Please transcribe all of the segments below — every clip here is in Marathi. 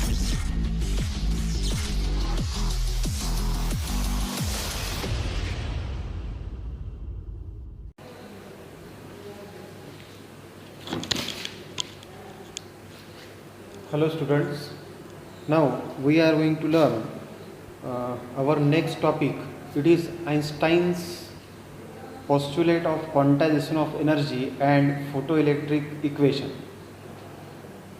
Hello students, now we are going to learn our next topic. It is Einstein's postulate of quantization of energy and photoelectric equation.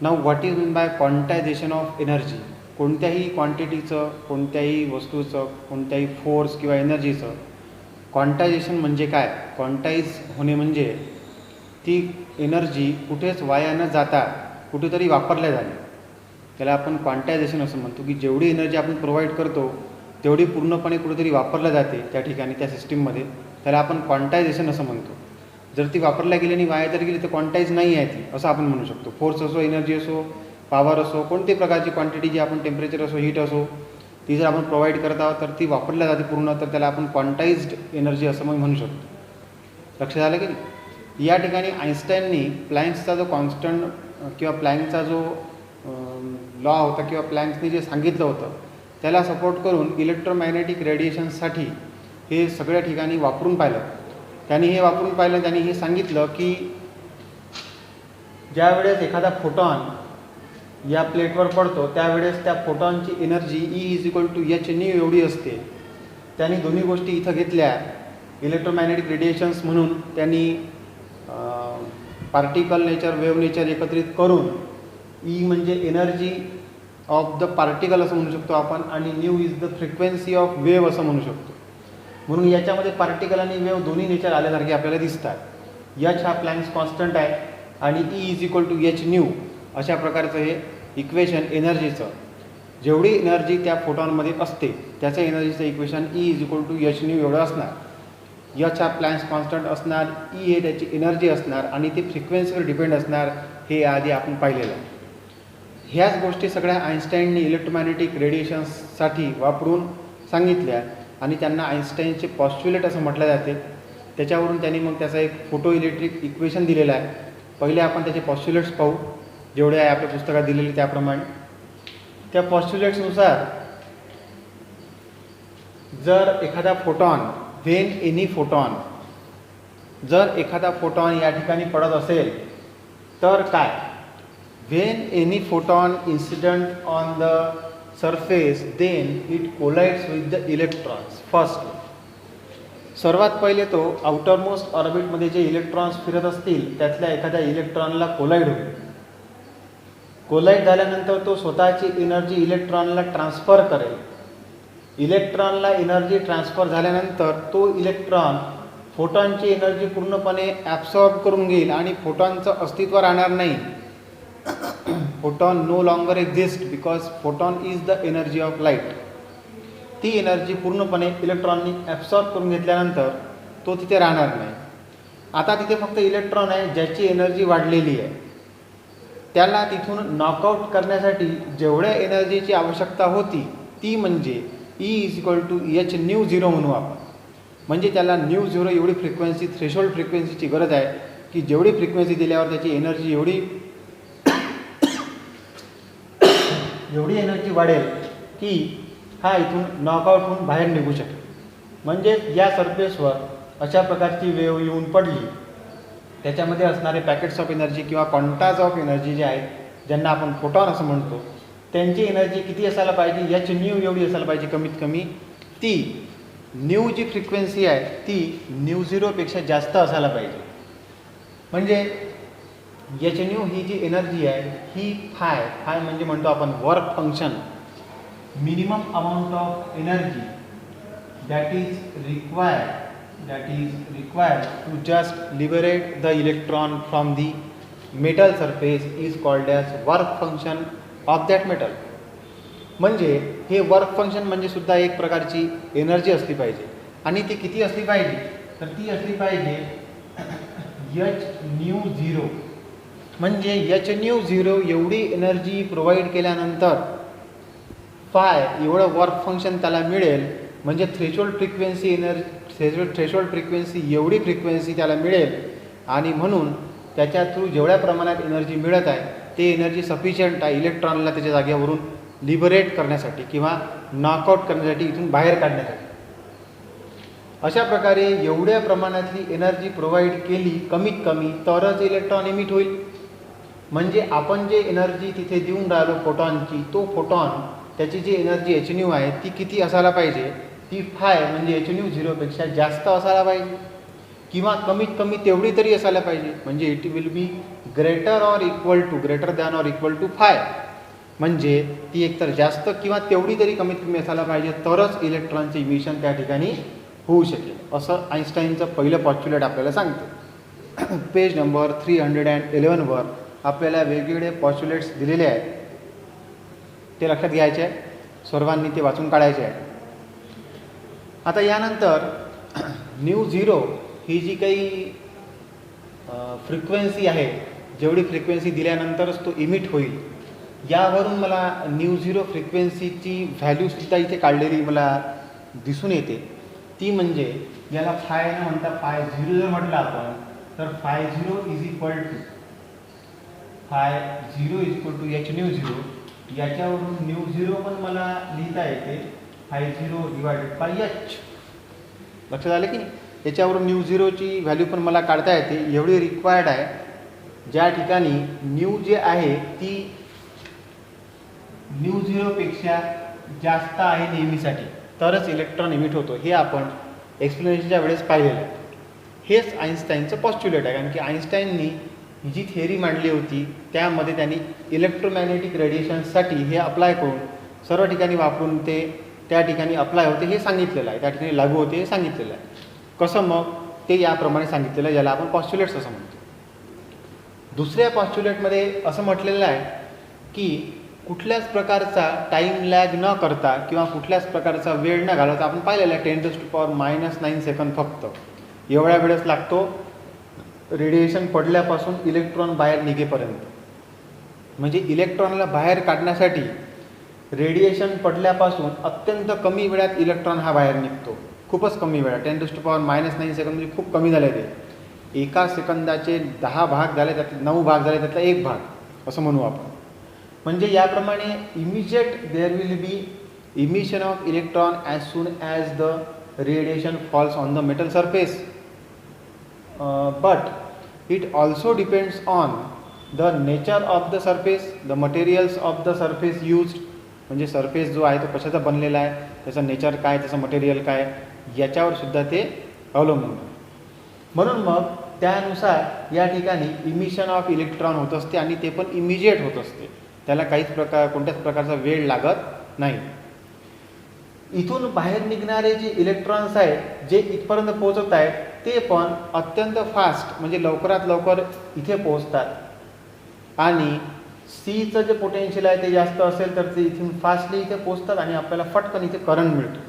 Now what is meant by quantization of energy? कोणत्याही क्वांटिटीचं, कोणत्याही वस्तूचं, कोणत्याही फोर्स किंवा एनर्जीचं क्वांटायझेशन म्हणजे काय? क्वांटाईज होणे म्हणजे ती एनर्जी कुठेच वाया न जाता कुठेतरी वापरल्या जाणे, त्याला आपण क्वांटायझेशन असं म्हणतो. की जेवढी एनर्जी आपण प्रोव्हाइड करतो तेवढी पूर्णपणे कुठेतरी वापरल्या जाते त्या ठिकाणी, त्या सिस्टीममध्ये, त्याला आपण क्वांटायझेशन असं म्हणतो. जर ती वापरल्या गेली आणि वाया जर गेली तर क्वांटाईज नाही आहे ती, असं आपण म्हणू शकतो. फोर्स असो, एनर्जी असो, पॉवर असो, कोणत्याही प्रकारची क्वांटिटी जी आपण टेम्परेचर असो, हीट असो, ती जर आपण प्रोव्हाइड करत आहोत तर ती वापरल्या जाते पूर्ण, तर त्याला आपण क्वांटाइज्ड एनर्जी असं मग म्हणू शकतो. लक्षात आलं की नाही? या ठिकाणी आइन्स्टाईननी प्लँक्सचा जो कॉन्स्टंट किंवा प्लँकचा जो लॉ होता किंवा प्लँक्सनी जे सांगितलं होतं त्याला सपोर्ट करून इलेक्ट्रोमॅग्नेटिक रेडिएशन्ससाठी हे सगळ्या ठिकाणी वापरून पाहिलं. त्यांनी हे सांगितलं की ज्यावेळेस एखादा फोटॉन या प्लेटवर पडतो त्यावेळेस त्या फोटॉनची एनर्जी E=h एवढी असते. त्यांनी दोन्ही गोष्टी इथं घेतल्या, इलेक्ट्रोमॅग्नेटिक रेडिएशन्स म्हणून त्यांनी पार्टिकल नेचर, वेव्ह नेचर एकत्रित करून E म्हणजे एनर्जी ऑफ द पार्टिकल असं म्हणू शकतो आपण, आणि new is the frequency of wave असं म्हणू शकतो. म्हणून याच्यामध्ये पार्टिकल आणि वेव्ह दोन्ही नेचर आल्यासारखे आपल्याला दिसतात. H हा प्लँक्स कॉन्स्टंट आहे आणि E=h अशा प्रकारचं हे इक्वेशन एनर्जीचं, जेवढी एनर्जी त्या फोटॉनमध्ये असते त्याचं एनर्जीचं इक्वेशन E=h एवढं असणार. H हा प्लँक्स कॉन्स्टंट असणार, E हे त्याची एनर्जी असणार आणि ती फ्रिक्वेन्सीवर डिपेंड असणार. हे आधी आपण पाहिलेलं आहे. ह्याच गोष्टी सगळ्या आइन्स्टाईननी इलेक्ट्रोमॅग्नेटिक रेडिएशन्ससाठी वापरून सांगितल्या आणि त्यांना आइन्स्टाईनचे पॉस्ट्युलेट असं म्हटलं जाते. त्याच्यावरून त्यांनी मग त्याचा एक फोटो इलेक्ट्रिक इक्वेशन दिलेलं आहे. पहिले आपण त्याचे पॉस्ट्युलेट्स पाहू, जेवढे आहे आपल्या पुस्तकात दिलेले त्याप्रमाणे. त्या पॉस्ट्युलेट्सनुसार जर एखादा फोटॉन, जर एखादा फोटॉन या ठिकाणी पडत असेल तर काय? When any photon incident on the surface then it collides with the electrons. First, सर्वात पहिले तो आउटरमोस्ट ऑर्बिटमध्ये जे इलेक्ट्रॉन्स फिरत असतील त्यातल्या एखाद्या इलेक्ट्रॉनला कोलाइड होईल. कोलाइड झाल्यानंतर तो स्वतःची एनर्जी इलेक्ट्रॉनला ट्रान्सफर करेल. इलेक्ट्रॉनला एनर्जी ट्रान्सफर झाल्यानंतर तो इलेक्ट्रॉन फोटॉनची एनर्जी पूर्णपणे ॲब्सॉर्ब करून घेईल आणि फोटॉनचं अस्तित्व राहणार नाही. Photon no longer exist because photon is the energy of light. ती एनर्जी पूर्णपणे इलेक्ट्रॉननी ॲब्सॉर्ब करून घेतल्यानंतर तो तिथे राहणार नाही. आता तिथे फक्त इलेक्ट्रॉन आहे ज्याची एनर्जी वाढलेली आहे. त्याला तिथून नॉकआउट करण्यासाठी जेवढ्या एनर्जीची आवश्यकता होती ती म्हणजे E=h म्हणू आपण. म्हणजे त्याला μ0 एवढी फ्रिक्वेन्सी, थ्रेशोल्ड फ्रिक्वेन्सीची गरज आहे की जेवढी फ्रिक्वेन्सी दिल्यावर त्याची एनर्जी एवढी एनर्जी वाढेल की हा इथून नॉकआउट होऊन बाहेर निघू शकेल. म्हणजे या सरफेसवर अशा प्रकारची वेव्ह येऊन पडली, त्याच्यामध्ये असणारे पॅकेट्स ऑफ एनर्जी किंवा क्वांटाज ऑफ एनर्जी जे आहेत, ज्यांना आपण फोटॉन असं म्हणतो, त्यांची एनर्जी किती असायला पाहिजे? h एवढी असायला पाहिजे कमीत कमी. ती जी फ्रिक्वेन्सी आहे ती μ0पेक्षा जास्त असायला पाहिजे. म्हणजे h ही जी एनर्जी आहे ही फाय म्हणजे म्हणतो आपण work function, minimum amount of energy that is required to just liberate the electron from the metal surface is called as work function of that metal. म्हणजे हे वर्क फंक्शन म्हणजे सुद्धा एक प्रकारची एनर्जी असली पाहिजे. आणि ती किती असली पाहिजे? तर ती असली पाहिजे h0. म्हणजे h0 एवढी एनर्जी प्रोव्हाइड केल्यानंतर एवढं वर्क फंक्शन त्याला मिळेल. म्हणजे थ्रेशोल्ड फ्रिक्वेन्सी एवढी फ्रिक्वेन्सी त्याला मिळेल आणि म्हणून त्याच्या थ्रू जेवढ्या प्रमाणात एनर्जी मिळत आहे ते एनर्जी सफिशियंट आहे इलेक्ट्रॉनला त्याच्या जागेवरून लिबरेट करण्यासाठी किंवा नॉकआउट करण्यासाठी, इथून बाहेर काढण्यासाठी. अशा प्रकारे एवढ्या प्रमाणातली एनर्जी प्रोव्हाइड केली कमीत कमी तरच इलेक्ट्रॉन इमिट होईल. म्हणजे आपण जे एनर्जी तिथे देऊन राहिलो फोटॉनची, तो फोटॉन त्याची जी एनर्जी Hν आहे ती किती असायला पाहिजे, ती फाय म्हणजे Hν 0पेक्षा जास्त असायला पाहिजे किंवा कमीत कमी तेवढी तरी असायला पाहिजे. म्हणजे it will be greater than or equal to phi. म्हणजे ती एकतर जास्त किंवा तेवढी तरी कमीत कमी असायला पाहिजे, तरच इलेक्ट्रॉनचे इमिशन त्या ठिकाणी होऊ शकेल, असं आईन्स्टाईनचं पहिलं पॉस्च्युलेट आपल्याला सांगते. पेज नंबर 311वर आपल्याला वेगवेगळे पॉस्च्युलेट्स दिलेले आहेत, ते लक्षात घ्यायचे आहे, सर्वांनी ते वाचून काढायचे आहे. आता यानंतर μ0 ही जी काही फ्रिक्वेन्सी आहे, जेवढी फ्रिक्वेन्सी दिल्यानंतरच तो इमिट होईल, यावरून मला μ0 फ्रिक्वेन्सीची व्हॅल्यूसुद्धा इथे काढलेली मला दिसून येते. ती म्हणजे याला फाय न म्हणता φ0 जर म्हटलं आपण तर φ0 इज इक्वल टू Hν0. याच्यावरून μ0 पण मला लिहिता येते φ0 डिवायडेड बाय h. लक्षात आलं की नाही? याच्यावरून μ0ची व्हॅल्यू पण मला काढता येते, एवढी रिक्वायर्ड आहे. ज्या ठिकाणी न्यू जे आहे ती μ0पेक्षा जास्त आहे नेहमीसाठी, तरच इलेक्ट्रॉन इमिट होतो. हे आपण एक्सप्लेनेशनच्या वेळेस पाहिलेलं आहे. हेच आईन्स्टाईनचं पॉस्च्युलेट आहे. कारण की आईन्स्टाईननी ही जी थिअरी मांडली होती त्यामध्ये त्यांनी इलेक्ट्रोमॅग्नेटिक रेडिएशनसाठी हे अप्लाय करून सर्व ठिकाणी वापरून ते त्या ठिकाणी अप्लाय होते हे सांगितलेलं आहे, त्या ठिकाणी लागू होते हे सांगितलेलं आहे. कसं मग ते याप्रमाणे सांगितलेलं आहे, ज्याला आपण पॉस्च्युलेट्स असं म्हणतो. दुसऱ्या पॉस्च्युलेटमध्ये असं म्हटलेलं आहे की कुठल्याच प्रकारचा टाईम लॅग न करता किंवा कुठल्याच प्रकारचा वेळ न घालवता, आपण पाहिलेलं आहे 10⁻⁹ सेकंद फक्त एवढ्या वेळेस लागतो रेडिएशन पडल्यापासून इलेक्ट्रॉन बाहेर निघेपर्यंत. म्हणजे इलेक्ट्रॉनला बाहेर काढण्यासाठी रेडिएशन पडल्यापासून अत्यंत कमी वेळात इलेक्ट्रॉन हा बाहेर निघतो, खूपच कमी वेळात. 10⁻⁹ सेकंद म्हणजे खूप कमी झाले ते. एका सेकंदाचे 10 भाग झाले, त्यातले 9 भाग झाले, त्यातला 1 भाग असं म्हणू आपण. म्हणजे याप्रमाणे immediate there will be emission of electron as soon as the radiation falls on the metal surface. But it also depends on the nature of the surface, the materials of the surface used. म्हणजे सरफेस जो आहे तो कशाचा बनलेला आहे, त्याचं नेचर काय, त्याचं मटेरियल काय, याच्यावर सुद्धा ते अवलंबून. म्हणून मग त्यानुसार या ठिकाणी इमिशन ऑफ इलेक्ट्रॉन होत असते आणि ते पण इमिजिएट होत असते. त्याला कोणत्याच प्रकारचा वेळ लागत नाही. इथून बाहेर निघणारे जे इलेक्ट्रॉन्स आहेत जे इथपर्यंत पोहोचत आहेत ते पण अत्यंत फास्ट, म्हणजे लवकरात लवकर इथे पोहोचतात आणि सीचं जे पोटेन्शियल आहे ते जास्त असेल तर ते इथून फास्टली इथे पोहोचतात आणि आपल्याला फटकन इथे करंट मिळतो.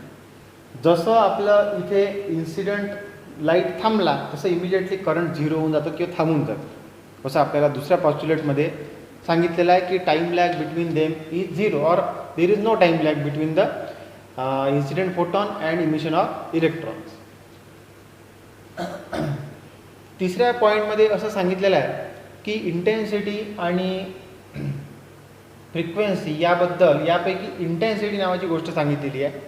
जसं आपलं इथे इन्सिडेंट लाईट थांबला तसं इमिजिएटली करंट 0 होऊन जातं किंवा थांबून जातं. असं आपल्याला दुसऱ्या पॉस्च्युलेटमध्ये सांगितलेलं आहे की time lag between them is 0 और there is no time lag between the incident photon and emission of electrons. तिसऱ्या पॉईंटमध्ये असं सांगितलेलं आहे की इंटेन्सिटी आणि फ्रिक्वेन्सी याबद्दल, यापैकी इंटेन्सिटी नावाची गोष्ट सांगितलेली आहे.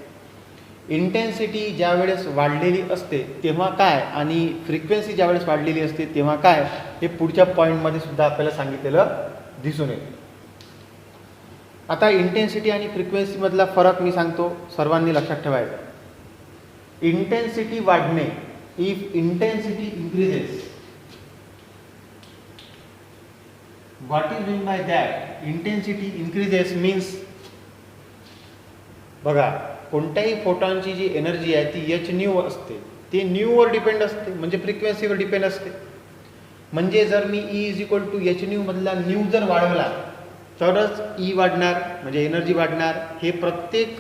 इंटेन्सिटी ज्या वेळेस वाढलेली असते तेव्हा काय आणि फ्रिक्वेन्सी ज्या वेळेस वाढलेली असते तेव्हा काय, हे पुढच्या पॉईंटमध्ये सुद्धा आपल्याला सांगितलेलं दिसून येईल. आता इंटेन्सिटी आणि फ्रिक्वेन्सीमधला फरक मी सांगतो, सर्वांनी लक्षात ठेवायचा. इंटेन्सिटी वाढणे, if intensity increases, what is mean by that? Intensity increases means, बघा कोणत्याही फोटॉनची जी एनर्जी आहे ती Hν असते, ती न्यूवर डिपेंड असते, म्हणजे फ्रिक्वेन्सीवर डिपेंड असते. म्हणजे जर मी E is equal to Hν मधला न्यू जर वाढवला तरच E वाढणार, म्हणजे एनर्जी वाढणार. हे प्रत्येक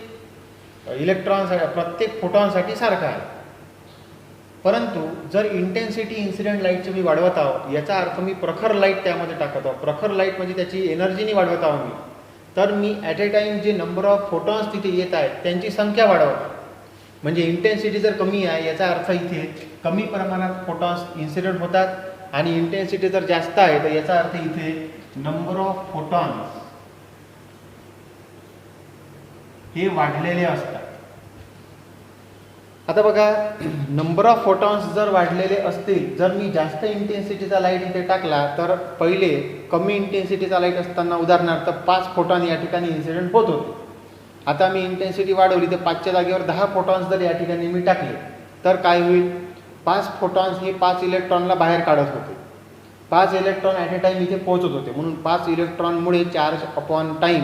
इलेक्ट्रॉनसाठी, प्रत्येक फोटॉनसाठी सारखं आहे. परंतु जर इंटेन्सिटी इन्सिडेंट लाईटची मी वाढवत आहो, याचा अर्थ मी प्रखर लाईट त्यामध्ये टाकत आहो, प्रखर लाईट म्हणजे त्याची एनर्जीनी वाढवत आहो मी, तर मी ॲट ए टाईम जे नंबर ऑफ फोटॉन्स तिथे येत आहेत त्यांची संख्या वाढवतो. म्हणजे इंटेन्सिटी जर कमी आहे याचा अर्थ इथे कमी प्रमाणात फोटॉन्स इन्सिडेंट होतात आणि इंटेन्सिटी जर जास्त आहे तर याचा अर्थ इथे नंबर ऑफ फोटॉन्स हे वाढलेले असतात. आता बघा, नंबर ऑफ फोटॉन्स जर वाढलेले असतील, जर मी जास्त इंटेन्सिटीचा लाईट इथे टाकला तर पहिले कमी इंटेन्सिटीचा लाईट असताना उदाहरणार्थ 5 फोटॉन या ठिकाणी इन्सिडेंट होत होते. आता मी इंटेन्सिटी वाढवली तर 5च्या जागेवर 10 फोटॉन्स जर या ठिकाणी मी टाकले तर काय होईल, 5 फोटॉन्स हे 5 इलेक्ट्रॉनला बाहेर काढत होते. 5 इलेक्ट्रॉन ॲट ए टाईम इथे पोहोचत होते, म्हणून 5 इलेक्ट्रॉनमुळे charge upon time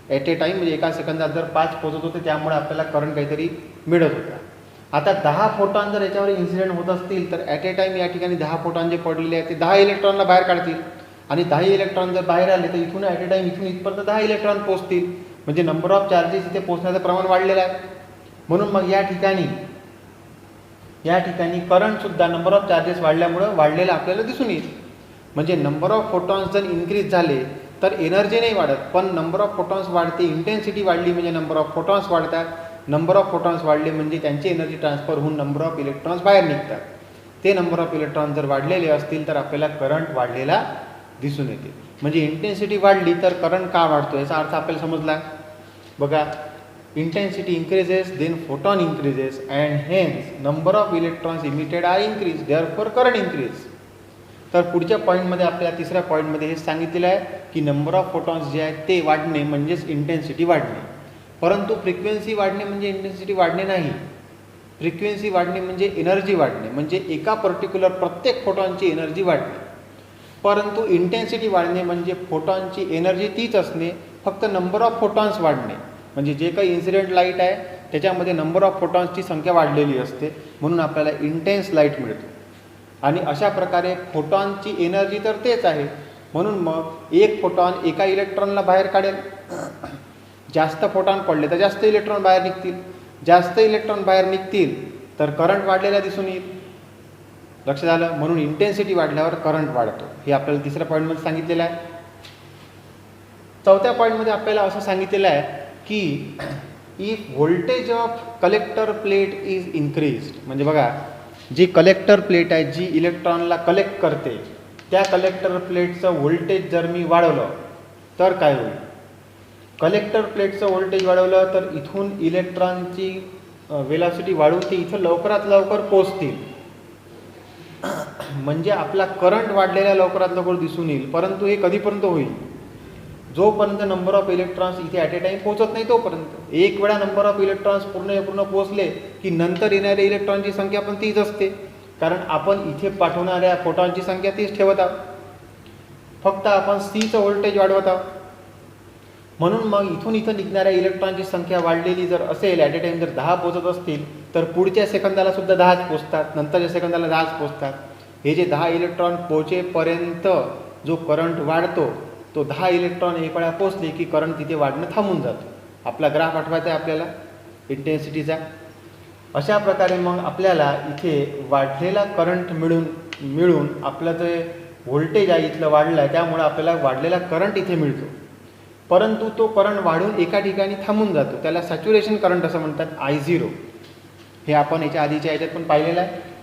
at a time म्हणजे एका सेकंदात जर 5 पोहोचत होते, त्यामुळे आपल्याला करंट काहीतरी मिळत होता. आता 10 फोटॉन जर याच्यावर इन्सिडेंट होत असतील तर ॲट ए टाईम या ठिकाणी 10 फोटॉन जे पडलेले आहेत ते 10 इलेक्ट्रॉनला बाहेर काढतील, आणि 10 इलेक्ट्रॉन जर बाहेर आले तर इथून ॲट ए टाईम इथून इथपर्यंत 10 इलेक्ट्रॉन पोहोचतील, म्हणजे नंबर ऑफ चार्जेस इथे पोहोचण्याचं प्रमाण वाढलेलं आहे. म्हणून मग या ठिकाणी करंटसुद्धा नंबर ऑफ चार्जेस वाढल्यामुळं वाढलेलं आपल्याला दिसून येईल. म्हणजे नंबर ऑफ फोटॉन्स जर इन्क्रीज झाले तर एनर्जी नाही वाढत, पण नंबर ऑफ फोटॉन्स वाढते. इंटेन्सिटी वाढली म्हणजे नंबर ऑफ फोटॉन्स वाढतात, नंबर ऑफ फोटॉन्स वाढले म्हणजे त्यांची एनर्जी ट्रान्सफर होऊन नंबर ऑफ इलेक्ट्रॉन्स बाहेर निघतात. ते नंबर ऑफ इलेक्ट्रॉन जर वाढलेले असतील तर आपल्याला करंट वाढलेला दिसून येते. म्हणजे इंटेन्सिटी वाढली तर करंट का वाढतो याचा अर्थ आपल्याला समजला. बघा, intensity increases then photon increases and hence number of electrons emitted are increase, therefore current increase. तर पुढच्या पॉईंटमध्ये आपल्याला तिसऱ्या पॉईंटमध्ये हे सांगितलेलं आहे की नंबर ऑफ फोटॉन्स जे आहेत ते वाढणे म्हणजेच इंटेन्सिटी वाढणे. परंतु फ्रिक्वेन्सी वाढणे म्हणजे इंटेन्सिटी वाढणे नाही. फ्रिक्वेन्सी वाढणे म्हणजे एनर्जी वाढणे, म्हणजे एका पर्टिक्युलर प्रत्येक फोटॉनची एनर्जी वाढणे. परंतु इंटेन्सिटी वाढणे म्हणजे फोटॉनची एनर्जी तीच असणे, फक्त नंबर ऑफ फोटॉन्स वाढणे. म्हणजे जे काही इन्सिडेंट लाईट आहे त्याच्यामध्ये नंबर ऑफ फोटॉन्सची संख्या वाढलेली असते, म्हणून आपल्याला इंटेन्स लाईट मिळते. आणि अशा प्रकारे फोटॉनची एनर्जी तर तेच आहे, म्हणून मग एक फोटॉन एका इलेक्ट्रॉनला बाहेर काढेल. जास्त फोटॉन पडले तर जास्त इलेक्ट्रॉन बाहेर निघतील, जास्त इलेक्ट्रॉन बाहेर निघतील तर करंट वाढलेला दिसून येईल. लक्षात आलं. म्हणून इंटेन्सिटी वाढल्यावर करंट वाढतो, हे आपल्याला तिसऱ्या पॉईंटमध्ये सांगितलेलं आहे. चौथ्या पॉईंटमध्ये आपल्याला असं सांगितलेलं आहे की if voltage of collector plate is increased, म्हणजे बघा, जी कलेक्टर प्लेट आहे जी इलेक्ट्रॉनला कलेक्ट करते त्या कलेक्टर प्लेटचं व्होल्टेज जर मी वाढवलं तर काय होईल. कलेक्टर प्लेटचं व्होल्टेज वाढवलं तर इथून इलेक्ट्रॉनची वेलॉसिटी वाढून ते इथं लवकरात लवकर पोचतील, म्हणजे आपला करंट वाढलेला लवकरात लवकर दिसून येईल. परंतु हे कधीपर्यंत होईल, जोपर्यंत नंबर ऑफ इलेक्ट्रॉन्स इथे ॲट ए टाईम पोहोचत नाही तोपर्यंत. एक वेळा नंबर ऑफ इलेक्ट्रॉन्स पूर्ण पोहोचले की नंतर येणाऱ्या इलेक्ट्रॉनची संख्या पण तीच असते, कारण आपण इथे पाठवणाऱ्या फोटॉनची संख्या तीच ठेवत आहोत, फक्त आपण सीचं व्होल्टेज वाढवत आहोत. म्हणून मग इथून इथं निघणाऱ्या इलेक्ट्रॉनची संख्या वाढलेली जर असेल, ॲट ए टाईम जर 10 पोहोचत असतील तर पुढच्या सेकंदाला सुद्धा 10च पोचतात, नंतरच्या सेकंदाला 10च पोचतात. हे जे 10 इलेक्ट्रॉन पोचेपर्यंत जो करंट वाढतो तो 10 इलेक्ट्रॉन एक वेळा पोचले की करंट तिथे वाढणं थांबून जातो. आपला ग्राफ आठवायचा आहे आपल्याला इंटेन्सिटीचा. अशा प्रकारे मग आपल्याला इथे वाढलेला करंट मिळून आपलं जे व्होल्टेज आहे इथलं वाढलं आहे, त्यामुळे आपल्याला वाढलेला करंट इथे मिळतो. परंतु तो करंट वाढून एका ठिकाणी थांबून जातो, त्याला सॅच्युरेशन करंट असं म्हणतात, I0. हे आपण याच्या आधीच्या याच्यात पण पाहिलेलं आहे.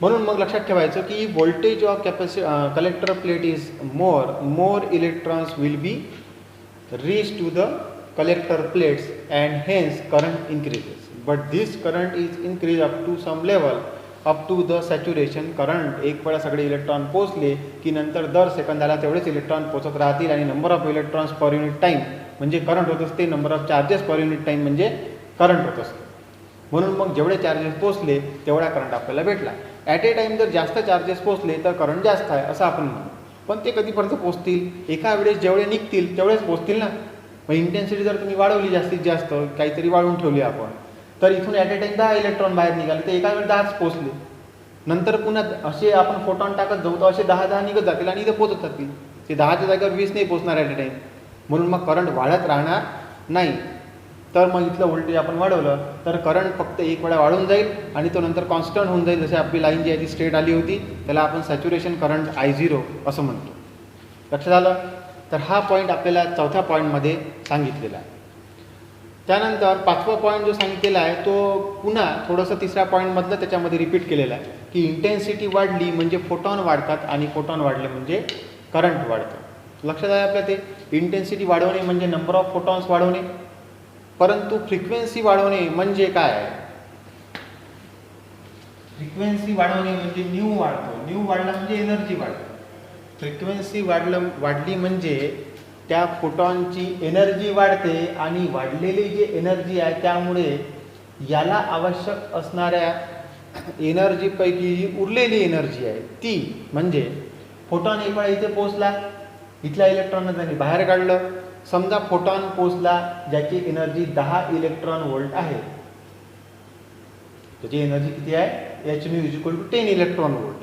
म्हणून मग लक्षात ठेवायचं की voltage of collector plate is more electrons will be reach to the collector plates and hence current increases. But this current is increase up to some level up to the saturation current. एक वेळा सगळे इलेक्ट्रॉन पोचले की नंतर दर सेकंदाला तेवढेच इलेक्ट्रॉन पोचत राहतील, आणि number of electrons per unit time म्हणजे करंट होत असते, number of charges per unit time म्हणजे करंट होत असते. म्हणून मग जेवढे चार्जेस पोचले तेवढा करंट आपल्याला भेटला. ॲट ए टाईम जर जास्त चार्जेस पोचले तर करंट जास्त आहे असं आपण म्हणू, पण ते कधीपर्यंत पोचतील, एका वेळेस जेवढे निघतील तेवढेच पोचतील ना. मग इंटेन्सिटी जर तुम्ही वाढवली जास्तीत जास्त, काहीतरी वाढवून ठेवली आपण, तर इथून ॲट ए टाईम 10 इलेक्ट्रॉन बाहेर निघाले तर एका वेळेस 10च पोचले. नंतर पुन्हा असे आपण फोटॉन टाकत जाऊ तर असे 10 निघत जातील आणि इथे पोचत जातील. ते 10च्या जागेवर 20 नाही पोचणार ॲट ए टाईम, म्हणून मग करंट वाढत राहणार नाही. तर मग इथलं व्होल्टेज आपण वाढवलं तर करंट फक्त एक वेळा वाढून जाईल आणि तो नंतर कॉन्स्टंट होऊन जाईल. जशी आपली लाईन जी आहे ती स्ट्रेट आली होती त्याला आपण सॅच्युरेशन करंट I0 असं म्हणतो. लक्षात आलं. तर हा पॉईंट आपल्याला चौथ्या पॉईंटमध्ये सांगितलेला आहे. त्यानंतर पाचवा पॉईंट जो सांगितलेला आहे तो पुन्हा थोडंसं तिसऱ्या पॉईंटमधलं त्याच्यामध्ये रिपीट केलेलं आहे की इंटेन्सिटी वाढली म्हणजे फोटॉन वाढतात आणि फोटॉन वाढले म्हणजे करंट वाढतं. लक्षात आहे आपल्या ते इंटेन्सिटी वाढवणे म्हणजे नंबर ऑफ फोटॉन्स वाढवणे. परंतु फ्रिक्वेन्सी वाढवणे म्हणजे काय? फ्रिक्वेन्सी वाढवणे म्हणजे न्यू वाढतो, न्यू वाढला म्हणजे एनर्जी वाढते. फ्रिक्वेन्सी वाढली म्हणजे त्या फोटॉनची एनर्जी वाढते आणि वाढलेली जी एनर्जी आहे त्यामुळे याला आवश्यक असणाऱ्या एनर्जीपैकी जी उरलेली एनर्जी आहे ती म्हणजे फोटॉन एक वेळा इथे पोचला, इथल्या इलेक्ट्रॉननं त्यांनी बाहेर काढलं. समजा फोटॉन पोचला ज्याची एनर्जी 10 इलेक्ट्रॉन व्होल्ट आहे. त्याची एनर्जी किती आहे? hν = 10 electron volt.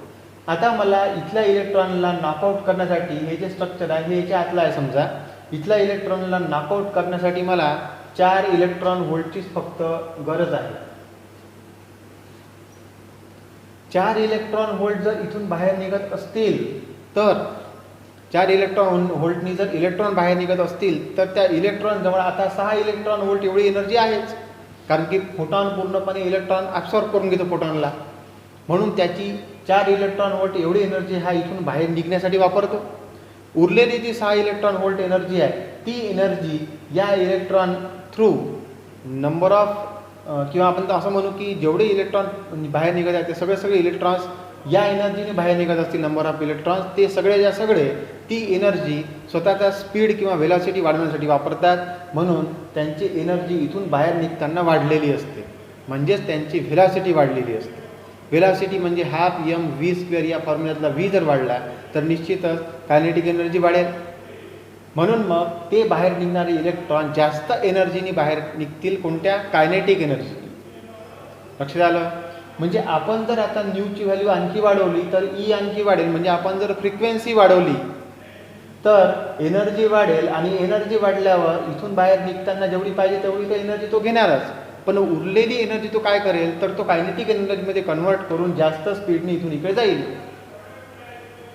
आता मला इथल्या इलेक्ट्रॉनला नॉकआउट करण्यासाठी हे जे स्ट्रक्चर आहे हे याच्या आतलं आहे. समजा इथल्या इलेक्ट्रॉनला नॉकआउट करण्यासाठी मला 4 इलेक्ट्रॉन व्होल्टचीच फक्त गरज आहे. 4 इलेक्ट्रॉन व्होल्ट जर इथून बाहेर निघत असतील तर 4 इलेक्ट्रॉन व्होल्टनी जर इलेक्ट्रॉन बाहेर निघत असतील तर त्या इलेक्ट्रॉन जवळ आता 6 इलेक्ट्रॉन व्होल्ट एवढी एनर्जी आहेच, कारण की फोटॉन पूर्णपणे इलेक्ट्रॉन ॲब्सॉर्ब करून घेतो फोटॉनला. म्हणून त्याची 4 इलेक्ट्रॉन व्होल्ट एवढी एनर्जी हा इथून बाहेर निघण्यासाठी वापरतो. उरलेली जी 6 इलेक्ट्रॉन व्होल्ट एनर्जी आहे ती एनर्जी या इलेक्ट्रॉन थ्रू नंबर ऑफ किंवा आपण असं म्हणू की जेवढे इलेक्ट्रॉन बाहेर निघत आहेत ते सगळे इलेक्ट्रॉन्स या एनर्जीने बाहेर निघत असतील, नंबर ऑफ इलेक्ट्रॉन्स, ते सगळे ती एनर्जी स्वतःचा स्पीड किंवा वेलॉसिटी वाढवण्यासाठी वापरतात. म्हणून त्यांची एनर्जी इथून बाहेर निघताना वाढलेली असते, म्हणजेच त्यांची व्हेलॉसिटी वाढलेली असते. व्हेलॉसिटी म्हणजे ½ या फॉर्म्युल्यातला v जर वाढला तर निश्चितच कायनेटिक एनर्जी वाढेल. म्हणून मग ते बाहेर निघणारे इलेक्ट्रॉन जास्त एनर्जीने बाहेर निघतील. कोणत्या? Kinetic energy. लक्षात आलं? म्हणजे आपण जर आता न्यूची व्हॅल्यू आणखी वाढवली तर ई आणखी वाढेल. म्हणजे आपण जर फ्रिक्वेन्सी वाढवली तर एनर्जी वाढेल आणि एनर्जी वाढल्यावर इथून बाहेर निघताना जेवढी पाहिजे तेवढी तर एनर्जी तो घेणारच, पण उरलेली एनर्जी तो काय करेल तर तो कायनेटिक एनर्जीमध्ये कन्वर्ट करून जास्त स्पीडने इथून इकडे जाईल.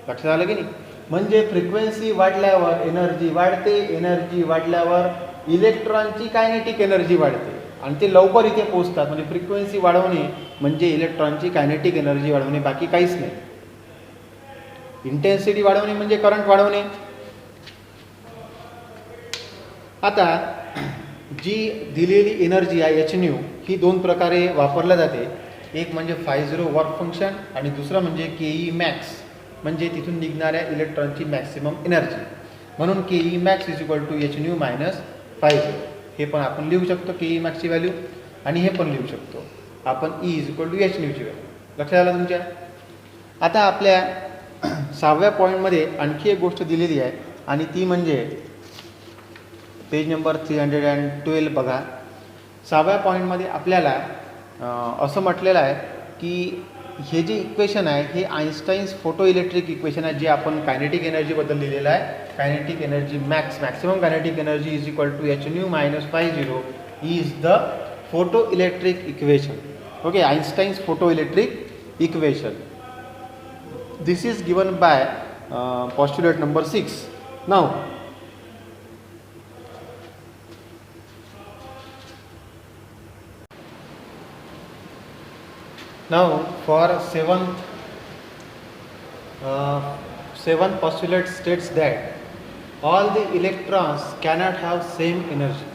लक्षात आलं की नाही? म्हणजे फ्रिक्वेन्सी वाढल्यावर एनर्जी वाढते, एनर्जी वाढल्यावर इलेक्ट्रॉनची कायनेटिक एनर्जी वाढते आणि ते लवकर इथे पोहोचतात. म्हणजे फ्रिक्वेन्सी वाढवणे म्हणजे इलेक्ट्रॉनची कायनेटिक एनर्जी वाढवणे, बाकी काहीच नाही. इंटेन्सिटी वाढवणे म्हणजे करंट वाढवणे. आता जी दिलेली एनर्जी आहे hν ही 2 प्रकारे वापरल्या जाते. एक म्हणजे φ0 वर्क फंक्शन आणि दुसरं म्हणजे ke max म्हणजे तिथून निघणाऱ्या इलेक्ट्रॉनची मॅक्सिमम एनर्जी. म्हणून ke max = hν - φ0 हे पण आपण लिहू शकतो, ke max ची व्हॅल्यू, आणि हे पण लिहू शकतो आपण E = hν ची व्हॅल्यू. लक्षात आलं तुमच्या? आता आपल्या 6व्या पॉईंटमध्ये आणखी एक गोष्ट दिलेली आहे आणि ती म्हणजे पेज नंबर 312 बघा. 6व्या पॉईंटमध्ये आपल्याला असं म्हटलेलं आहे की हे जे इक्वेशन आहे हे आइन्स्टाईन्स फोटो इलेक्ट्रिक इक्वेशन आहे, जे आपण कायनेटिक एनर्जीबद्दल लिहिलेलं आहे. Kinetic energy maximum kinetic energy = hν - φ0 is the photo electric equation. Okay, Einstein's photo electric equation. This is given by postulate number 6. Now for seventh postulate states that all the electrons cannot have same energy.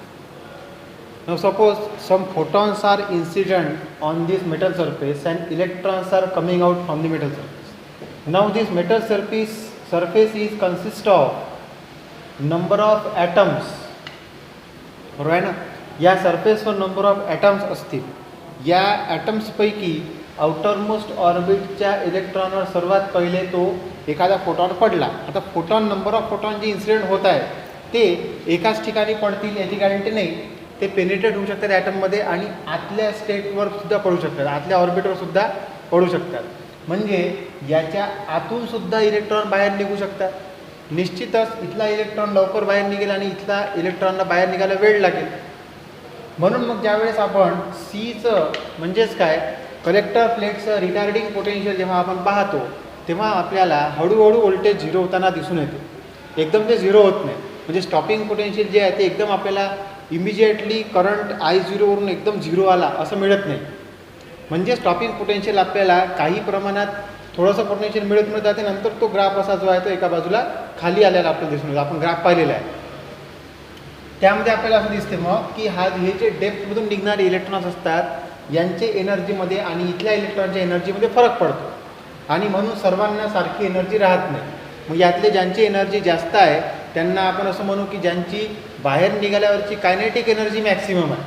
Now suppose some photons are incident on this metal surface and electrons are coming out from the metal surface. Now this metal surface is consist of number of atoms. बरोबर आहे ना? या सरफेसवर नंबर ऑफ ॲटम्स असतील. या ॲटम्सपैकी आउटरमोस्ट ऑर्बिटच्या इलेक्ट्रॉनवर सर्वात पहिले तो एखादा फोटॉन पडला. आता फोटॉन नंबर ऑफ फोटॉन जे इन्सिडेंट होत आहे ते एकाच ठिकाणी पडतील याची गॅरंटी नाही. ते पेनिट्रेट होऊ शकतात ॲटममध्ये आणि आतल्या स्टेटवर सुद्धा पडू शकतात, आतल्या ऑर्बिटवर सुद्धा पडू शकतात. म्हणजे याच्या आतून सुद्धा इलेक्ट्रॉन बाहेर निघू शकतात. निश्चितच इथला इलेक्ट्रॉन लवकर बाहेर निघेल आणि इथला इलेक्ट्रॉनला बाहेर निघायला वेळ लागेल. म्हणून मग ज्यावेळेस आपण सीचं म्हणजेच काय कलेक्टर प्लेटचं रिटार्डिंग पोटेन्शियल जेव्हा आपण पाहतो तेव्हा आपल्याला हळूहळू व्होल्टेज 0 होताना दिसून येते. एकदम ते 0 होत नाही. म्हणजे स्टॉपिंग पोटेन्शियल जे आहे ते एकदम आपल्याला इमिजिएटली करंट I0 वरून एकदम 0 आला असं मिळत नाही. म्हणजे स्टॉपिंग पोटेन्शियल आपल्याला काही प्रमाणात थोडंसं पोटेन्शियल मिळत जाते. नंतर तो ग्राफ असा जो आहे तो एका बाजूला खाली आलेला आपल्याला दिसून येतो. आपण ग्राफ पाहिलेला आहे. त्यामध्ये आपल्याला असं दिसते मग की हे जे डेप्थमधून निघणारे इलेक्ट्रॉन्स असतात यांचे एनर्जीमध्ये आणि इथल्या इलेक्ट्रॉनच्या एनर्जीमध्ये फरक पडतो आणि म्हणून सर्वांना सारखी एनर्जी राहत नाही. मग यातले ज्यांची एनर्जी जास्त आहे त्यांना आपण असं म्हणू की ज्यांची बाहेर निघाल्यावरची कायनेटिक एनर्जी मॅक्सिमम आहे,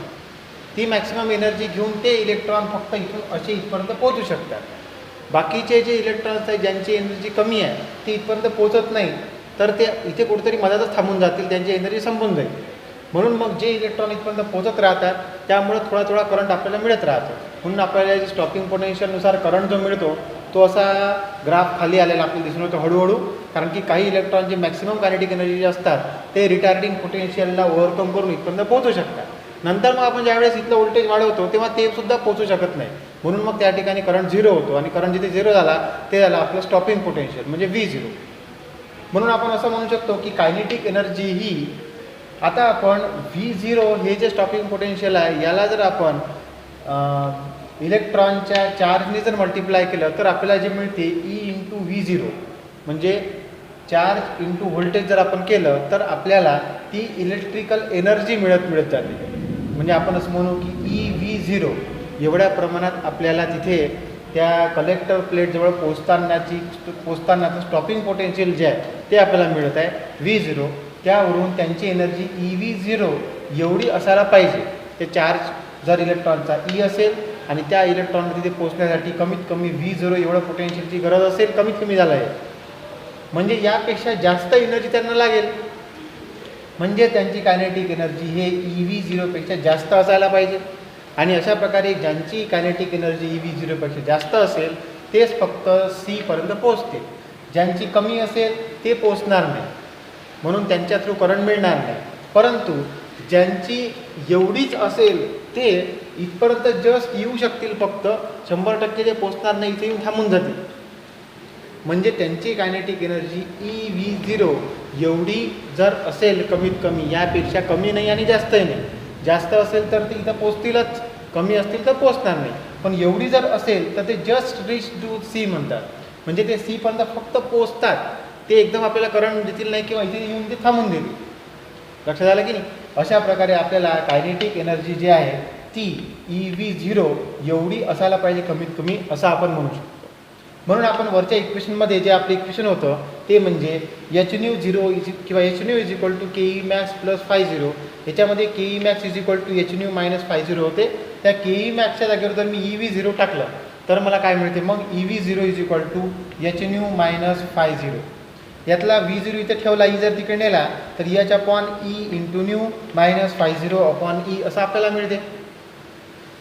ती मॅक्सिमम एनर्जी घेऊन ते इलेक्ट्रॉन फक्त इथून असे इथपर्यंत पोहोचू शकतात. बाकीचे जे इलेक्ट्रॉन्स आहेत ज्यांची एनर्जी कमी आहे ती इथपर्यंत पोहोचत नाही तर ते इथे कुठेतरी मधातच थांबून जातील, त्यांची एनर्जी संपून जाईल. म्हणून मग जे इलेक्ट्रॉन इथपर्यंत पोहोचत राहतात त्यामुळे थोडा थोडा करंट आपल्याला मिळत राहतो. म्हणून आपल्याला जे स्टॉपिंग पोटेन्शियलनुसार करंट जो मिळतो तो असा ग्राफ खाली आलेला आपल्याला दिसून येतो हळूहळू, कारण की काही इलेक्ट्रॉन जे मॅक्सिमम कायनेटिक एनर्जी जे असतात ते रिटार्डिंग पोटेन्शियलला ओव्हरकम करून इथपर्यंत पोहोचू शकतात. नंतर मग आपण ज्यावेळेस इथलं व्होल्टेज वाढवतो तेव्हा ते सुद्धा पोहोचू शकत नाही, म्हणून मग त्या ठिकाणी करंट झिरो होतो आणि करंट जिथे झिरो झाला ते झालं आपलं स्टॉपिंग पोटेन्शियल म्हणजे V0. म्हणून आपण असं म्हणू शकतो की कायनेटिक एनर्जी ही आता आपण V0 हे जे स्टॉपिंग पोटेन्शियल आहे याला जर आपण इलेक्ट्रॉनच्या चार्जने जर मल्टिप्लाय केलं तर आपल्याला जे मिळते E/V0 म्हणजे चार्ज इंटू व्होल्टेज जर आपण केलं तर आपल्याला ती इलेक्ट्रिकल एनर्जी मिळत जाते. म्हणजे आपण असं म्हणू की EV0 एवढ्या प्रमाणात आपल्याला तिथे त्या कलेक्टर प्लेटजवळ पोचतानाचं स्टॉपिंग पोटेन्शियल जे आहे ते आपल्याला मिळत आहे V0. त्यावरून त्यांची एनर्जी EV0 एवढी असायला पाहिजे. ते चार्ज जर इलेक्ट्रॉनचा E असेल आणि त्या इलेक्ट्रॉन तिथे पोचण्यासाठी कमीत कमी V0 एवढं पोटेन्शियलची गरज असेल, कमीत कमी झालं आहे. म्हणजे यापेक्षा जास्त एनर्जी त्यांना लागेल, म्हणजे त्यांची कायनेटिक एनर्जी हे EV0पेक्षा जास्त असायला पाहिजे. आणि अशा प्रकारे ज्यांची कायनेटिक एनर्जी EV0पेक्षा जास्त असेल तेच फक्त C पर्यंत पोचते. ज्यांची कमी असेल ते पोचणार नाही, म्हणून त्यांच्या थ्रू करंट मिळणार नाही. परंतु ज्यांची एवढीच असेल ते इथपर्यंत जस्ट येऊ शकतील, फक्त 100% ते पोचणार नाही, इथे येऊन थांबून जातील. म्हणजे त्यांची कायनेटिक एनर्जी EV0 एवढी जर असेल कमीत कमी, यापेक्षा कमी नाही आणि जास्तही नाही. जास्त असेल तर ते इथं पोचतीलच, कमी असतील तर पोचणार नाही. पण एवढी जर असेल तर ते जस्ट रीच टू C म्हणतात, म्हणजे ते C पर्यंत फक्त पोचतात. ते एकदम आपल्याला करंट देतील नाही किंवा इथे येऊन ते थांबून देतील. लक्षात आलं की नाही? अशा प्रकारे आपल्याला कायनेटिक एनर्जी जी आहे ती EV0 एवढी असायला पाहिजे कमीत कमी, असं आपण म्हणू शकतो. म्हणून आपण वरच्या इक्वेशनमध्ये जे आपलं इक्वेशन होतं ते म्हणजे hν0 किंवा hν = KEmax + φ0, याच्यामध्ये KEmax = hν - φ0 होते. त्या KEmaxच्या जागेवर जर मी EV0 टाकलं तर मला काय मिळते मग EV0 = hν - φ0. यातला V0 इथे ठेवला, E जर तिकडे नेला तर h/E - φ0/E असं आपल्याला मिळते.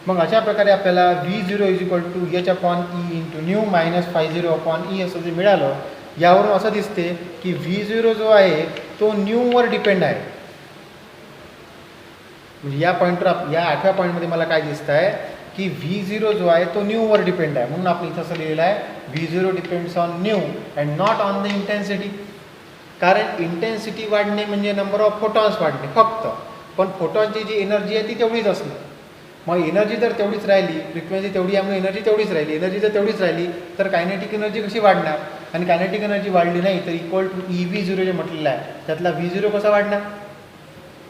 मग अशा प्रकारे आपल्याला V0 = h/E - φ0/E असं जे मिळालं, यावरून असं दिसते की V0 जो आहे तो न्यूवर डिपेंड आहे. म्हणजे या पॉईंटवर, या 8व्या पॉईंटमध्ये मला काय दिसतं आहे की V0 जो आहे तो न्यूवर डिपेंड आहे. म्हणून आपण इथं असं लिहिलेलं आहे V0 depends on new and not on the intensity. कारण इंटेन्सिटी वाढणे म्हणजे नंबर ऑफ फोटॉन्स वाढणे फक्त, पण फोटॉनची जी एनर्जी आहे ती तेवढीच असते. मग एनर्जी जर तेवढीच राहिली, फ्रिक्वेन्सी तेवढी त्यामुळे एनर्जी तेवढीच राहिली. एनर्जी जर तेवढीच राहिली तर कायनेटिक एनर्जी कशी वाढणार? आणि कायनेटिक एनर्जी वाढली नाही तर EV0 जे म्हटलेलं आहे त्यातला V0 कसा वाढणार?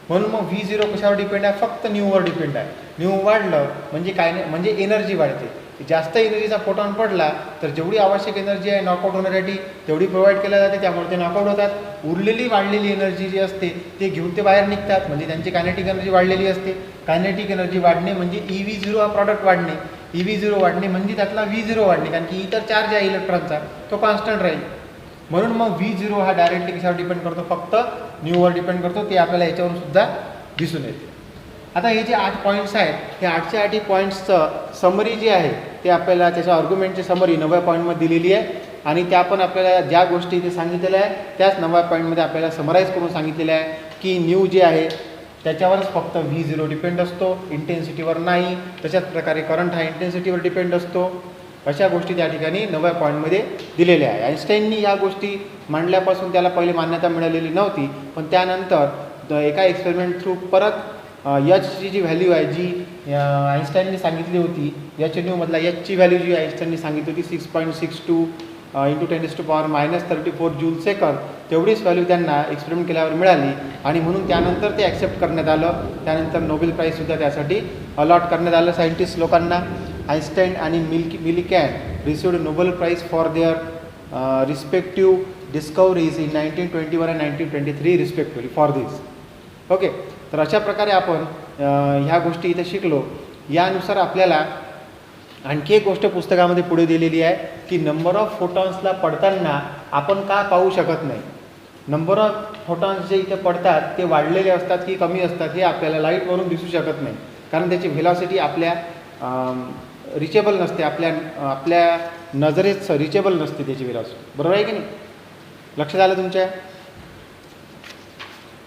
म्हणून मग V0 कशावर डिपेंड आहे? फक्त न्यूवर डिपेंड आहे. न्यू वाढलं म्हणजे म्हणजे एनर्जी वाढते. जास्त एनर्जीचा फोटॉन पडला तर जेवढी आवश्यक एनर्जी आहे नॉकआउट होण्यासाठी तेवढी प्रोव्हाइड केल्या जाते, त्यामुळे ते नॉकआउट होतात. उरलेली वाढलेली एनर्जी जी असते ते घेऊन ते बाहेर निघतात, म्हणजे त्यांची कायनेटिक एनर्जी वाढलेली असते. कायनेटिक एनर्जी वाढणे म्हणजे EV0 हा प्रॉडक्ट वाढणे. EV0 वाढणे म्हणजे त्यातला V0 वाढणे, कारण की इतर चार्ज आहे इलेक्ट्रॉनचा तो कॉन्स्टंट राहील. म्हणून मग V0 हा डायरेक्टली कशावर डिपेंड करतो? फक्त न्यूवर डिपेंड करतो. ते आपल्याला याच्यावरून सुद्धा दिसून येते. आता हे जे 8 पॉईंट्स आहेत, हे 8चे 8 पॉईंट्सचं समरी जी आहे ते आपल्याला त्याच्या आर्ग्युमेंटची समरी 9व्या पॉईंटमध्ये दिलेली आहे. आणि त्या पण आपल्याला ज्या गोष्टी इथे सांगितलेल्या आहे त्याच 9व्या पॉईंटमध्ये आपल्याला समराईज करून सांगितलेलं आहे की न्यू जे आहे त्याच्यावरच फक्त V0 डिपेंड असतो, इंटेन्सिटीवर नाही. तशाच प्रकारे करंट हा इंटेन्सिटीवर डिपेंड असतो. अशा गोष्टी त्या ठिकाणी 9व्या पॉईंटमध्ये दिलेल्या आहे. आईन्स्टाईननी या गोष्टी मांडल्यापासून त्याला पहिले मान्यता मिळालेली नव्हती, पण त्यानंतर एका एक्सपेरिमेंट थ्रू परत Hची जी व्हॅल्यू आहे जी आईन्स्टाईनने सांगितली होती, hν मधला Hची व्हॅल्यू जी आईन्स्टाईनने सांगितली होती 6.62 इंटू 10⁻⁻34 जूल सेकंद तेवढीच व्हॅल्यू त्यांना एक्सपेरिमेंट केल्यावर मिळाली आणि म्हणून त्यानंतर ते ॲक्सेप्ट करण्यात आलं. त्यानंतर नोबेल प्राईजसुद्धा त्यासाठी अलॉट करण्यात आलं सायंटिस्ट लोकांना. आईन्स्टाईन आणि Millikan received Nobel prize for their respective discoveries in 1921 आणि 1923 रिस्पेक्टिव्हली फॉर दिस. ओके, तर अशा प्रकारे आपण ह्या गोष्टी इथे शिकलो. यानुसार आपल्याला आणखी एक गोष्ट पुस्तकामध्ये पुढे दिलेली आहे की नंबर ऑफ फोटॉन्सला पडताना आपण का पाहू शकत नाही. नंबर ऑफ फोटॉन्स जे इथे पडतात ते वाढलेले असतात की कमी असतात हे आपल्याला लाईटवरून दिसू शकत नाही, कारण त्याची व्हेलॉसिटी आपल्या रिचेबल नसते, आपल्या नजरेत रिचेबल नसते त्याची व्हेलॉसिटी. बरोबर आहे की नाही? लक्षात आलं तुमच्या?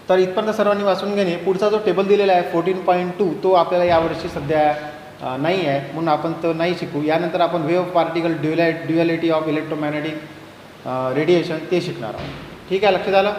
तर इथपर्यंत सर्वांनी वाचून घेणे. पुढचा जो टेबल दिलेला आहे 14.2 तो आपल्याला यावर्षी सध्या नाही आहे म्हणून आपण तो नाही शिकू. यानंतर आपण wave particle duality of electromagnetic radiation ते शिकणार आहोत. ठीक आहे, लक्षात आलं?